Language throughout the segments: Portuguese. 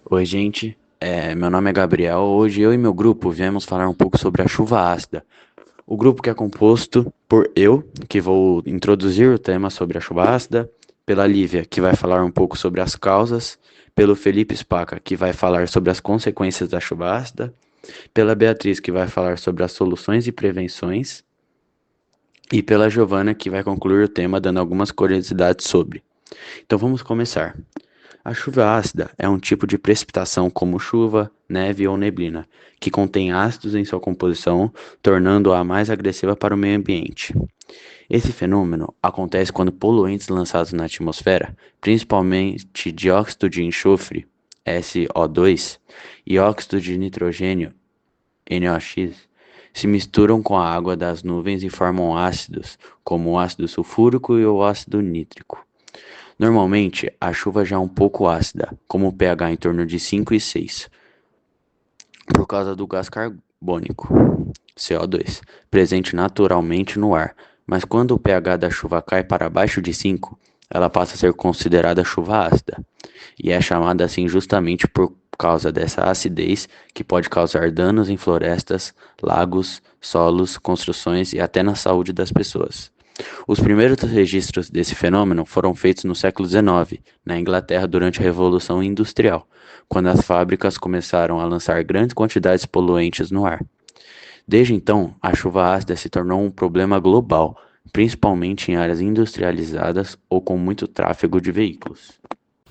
Oi, gente. Meu nome é Gabriel. Hoje eu e meu grupo viemos falar um pouco sobre a chuva ácida. O grupo que é composto por eu, que vou introduzir o tema sobre a chuva ácida, pela Lívia, que vai falar um pouco sobre as causas, pelo Felipe Spaca, que vai falar sobre as consequências da chuva ácida, pela Beatriz, que vai falar sobre as soluções e prevenções, e pela Giovana, que vai concluir o tema dando algumas curiosidades sobre. Então vamos começar. A chuva ácida é um tipo de precipitação como chuva, neve ou neblina, que contém ácidos em sua composição, tornando-a mais agressiva para o meio ambiente. Esse fenômeno acontece quando poluentes lançados na atmosfera, principalmente dióxido de enxofre, SO2, e óxido de nitrogênio, NOx, se misturam com a água das nuvens e formam ácidos, como o ácido sulfúrico e o ácido nítrico. Normalmente, a chuva já é um pouco ácida, como o pH em torno de 5 e 6, por causa do gás carbônico, CO2, presente naturalmente no ar, mas quando o pH da chuva cai para abaixo de 5, ela passa a ser considerada chuva ácida, e é chamada assim justamente por causa dessa acidez que pode causar danos em florestas, lagos, solos, construções e até na saúde das pessoas. Os primeiros registros desse fenômeno foram feitos no século XIX, na Inglaterra durante a Revolução Industrial, quando as fábricas começaram a lançar grandes quantidades de poluentes no ar. Desde então, a chuva ácida se tornou um problema global, principalmente em áreas industrializadas ou com muito tráfego de veículos.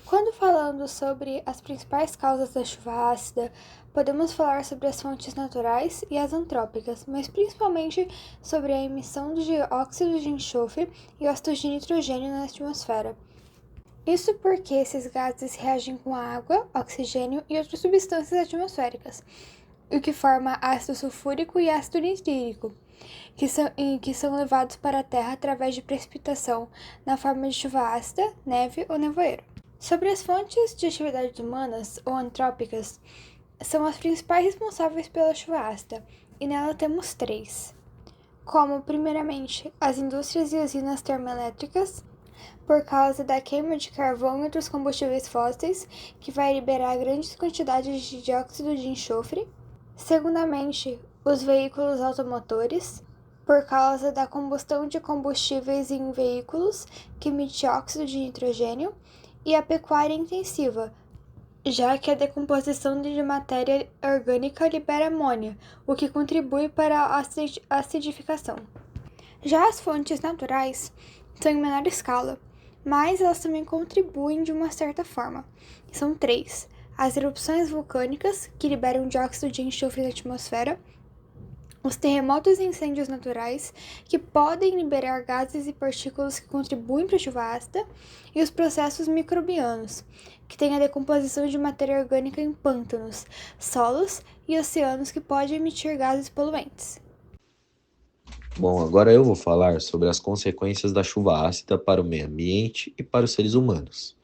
Quando falando sobre as principais causas da chuva ácida, podemos falar sobre as fontes naturais e as antrópicas, mas principalmente sobre a emissão de dióxido de enxofre e óxido de nitrogênio na atmosfera. Isso porque esses gases reagem com água, oxigênio e outras substâncias atmosféricas, o que forma ácido sulfúrico e ácido nitírico, que são levados para a Terra através de precipitação, na forma de chuva ácida, neve ou nevoeiro. Sobre as fontes de atividades humanas ou antrópicas, são as principais responsáveis pela chuva ácida, e nela temos três, como, primeiramente, as indústrias e usinas termoelétricas, por causa da queima de carvão e outros combustíveis fósseis, que vai liberar grandes quantidades de dióxido de enxofre. Segundamente, os veículos automotores, por causa da combustão de combustíveis em veículos, que emite óxido de nitrogênio. E a pecuária intensiva, já que a decomposição de matéria orgânica libera amônia, o que contribui para a acidificação. Já as fontes naturais são em menor escala, mas elas também contribuem de uma certa forma. São três: as erupções vulcânicas, que liberam dióxido de enxofre na atmosfera, os terremotos e incêndios naturais, que podem liberar gases e partículas que contribuem para a chuva ácida, e os processos microbianos, que têm a decomposição de matéria orgânica em pântanos, solos e oceanos que podem emitir gases poluentes. Bom, agora eu vou falar sobre as consequências da chuva ácida para o meio ambiente e para os seres humanos.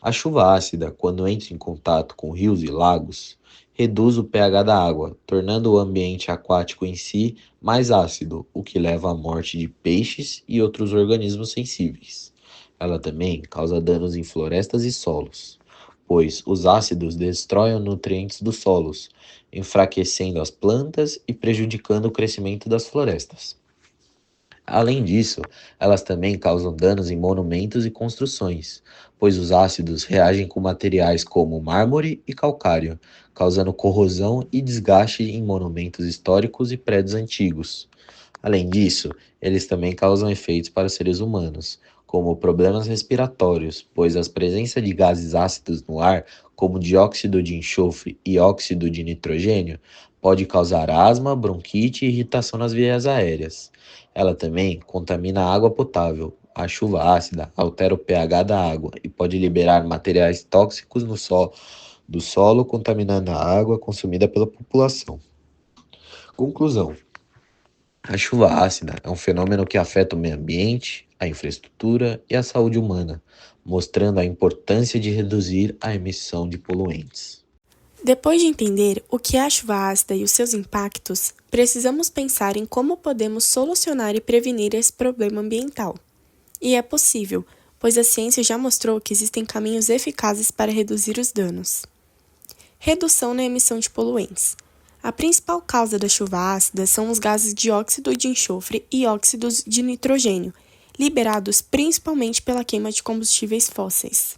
A chuva ácida, quando entra em contato com rios e lagos, reduz o pH da água, tornando o ambiente aquático em si mais ácido, o que leva à morte de peixes e outros organismos sensíveis. Ela também causa danos em florestas e solos, pois os ácidos destroem os nutrientes dos solos, enfraquecendo as plantas e prejudicando o crescimento das florestas. Além disso, elas também causam danos em monumentos e construções, pois os ácidos reagem com materiais como mármore e calcário, causando corrosão e desgaste em monumentos históricos e prédios antigos. Além disso, eles também causam efeitos para os seres humanos, como problemas respiratórios, pois a presença de gases ácidos no ar, como dióxido de enxofre e óxido de nitrogênio, pode causar asma, bronquite e irritação nas vias aéreas. Ela também contamina a água potável. A chuva ácida altera o pH da água e pode liberar materiais tóxicos no solo do solo, contaminando a água consumida pela população. Conclusão: a chuva ácida é um fenômeno que afeta o meio ambiente, a infraestrutura e a saúde humana, mostrando a importância de reduzir a emissão de poluentes. Depois de entender o que é a chuva ácida e os seus impactos, precisamos pensar em como podemos solucionar e prevenir esse problema ambiental. E é possível, pois a ciência já mostrou que existem caminhos eficazes para reduzir os danos. Redução na emissão de poluentes. A principal causa da chuva ácida são os gases dióxido de enxofre e óxidos de nitrogênio, liberados principalmente pela queima de combustíveis fósseis.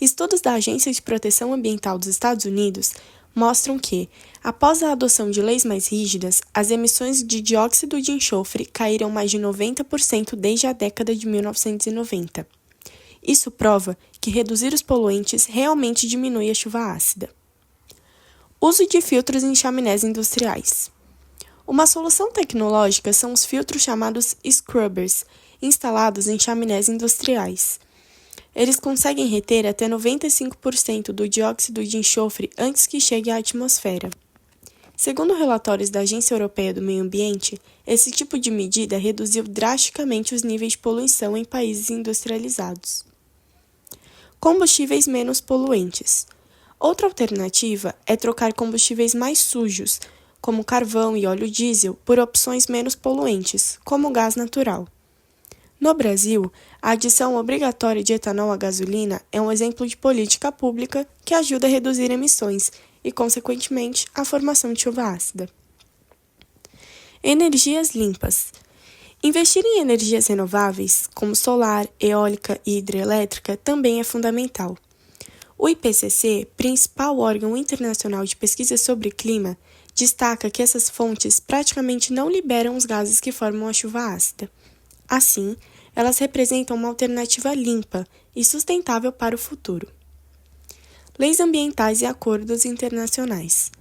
Estudos da Agência de Proteção Ambiental dos Estados Unidos mostram que, após a adoção de leis mais rígidas, as emissões de dióxido de enxofre caíram mais de 90% desde a década de 1990. Isso prova que reduzir os poluentes realmente diminui a chuva ácida. Uso de filtros em chaminés industriais. Uma solução tecnológica são os filtros chamados scrubbers, instalados em chaminés industriais. Eles conseguem reter até 95% do dióxido de enxofre antes que chegue à atmosfera. Segundo relatórios da Agência Europeia do Meio Ambiente, esse tipo de medida reduziu drasticamente os níveis de poluição em países industrializados. Combustíveis menos poluentes. Outra alternativa é trocar combustíveis mais sujos, como carvão e óleo diesel, por opções menos poluentes, como gás natural. No Brasil, a adição obrigatória de etanol à gasolina é um exemplo de política pública que ajuda a reduzir emissões e, consequentemente, a formação de chuva ácida. Energias limpas. Investir em energias renováveis, como solar, eólica e hidrelétrica, também é fundamental. O IPCC, principal órgão internacional de pesquisa sobre clima, destaca que essas fontes praticamente não liberam os gases que formam a chuva ácida. Assim, elas representam uma alternativa limpa e sustentável para o futuro. Leis ambientais e acordos internacionais.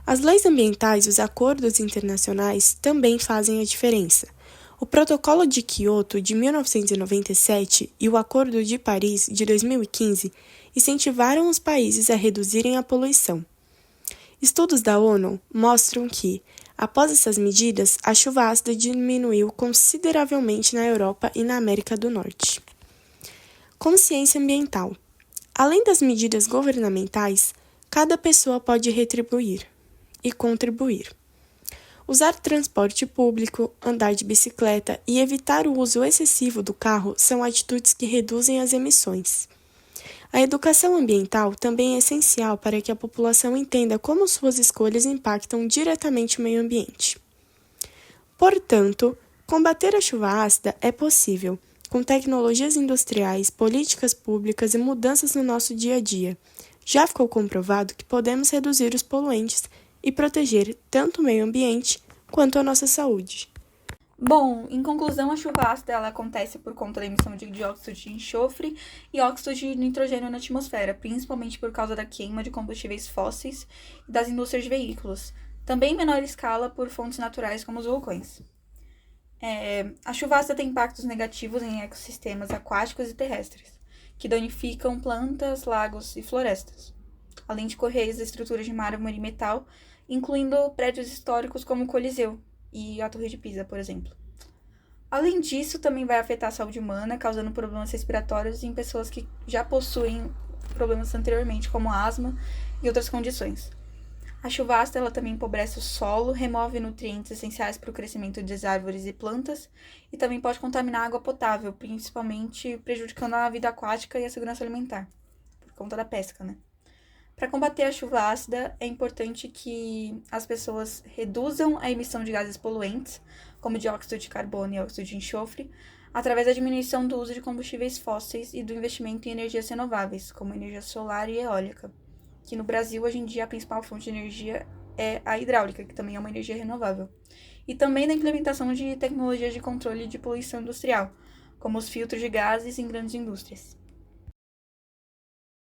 As leis ambientais e os acordos internacionais também fazem a diferença. O Protocolo de Quioto, de 1997, e o Acordo de Paris, de 2015, incentivaram os países a reduzirem a poluição. Estudos da ONU mostram que, após essas medidas, a chuva ácida diminuiu consideravelmente na Europa e na América do Norte. Consciência ambiental. Além das medidas governamentais, cada pessoa pode retribuir e contribuir. Usar transporte público, andar de bicicleta e evitar o uso excessivo do carro são atitudes que reduzem as emissões. A educação ambiental também é essencial para que a população entenda como suas escolhas impactam diretamente o meio ambiente. Portanto, combater a chuva ácida é possível, com tecnologias industriais, políticas públicas e mudanças no nosso dia a dia. Já ficou comprovado que podemos reduzir os poluentes e proteger tanto o meio ambiente quanto a nossa saúde. Bom, em conclusão, a chuva ácida ela acontece por conta da emissão de dióxido de enxofre e óxido de nitrogênio na atmosfera, principalmente por causa da queima de combustíveis fósseis e das indústrias de veículos. Também em menor escala por fontes naturais como os vulcões. A chuva ácida tem impactos negativos em ecossistemas aquáticos e terrestres, que danificam plantas, lagos e florestas, além de correios e estruturas de mármore e metal, incluindo prédios históricos como o Coliseu e a Torre de Pisa, por exemplo. Além disso, também vai afetar a saúde humana, causando problemas respiratórios em pessoas que já possuem problemas anteriormente, como asma e outras condições. A chuva ácida ela também empobrece o solo, remove nutrientes essenciais para o crescimento das árvores e plantas e também pode contaminar a água potável, principalmente prejudicando a vida aquática e a segurança alimentar, por conta da pesca, né? Para combater a chuva ácida, é importante que as pessoas reduzam a emissão de gases poluentes, como dióxido de carbono e óxido de enxofre, através da diminuição do uso de combustíveis fósseis e do investimento em energias renováveis, como energia solar e eólica, que no Brasil, hoje em dia, a principal fonte de energia é a hidráulica, que também é uma energia renovável. E também da implementação de tecnologias de controle de poluição industrial, como os filtros de gases em grandes indústrias.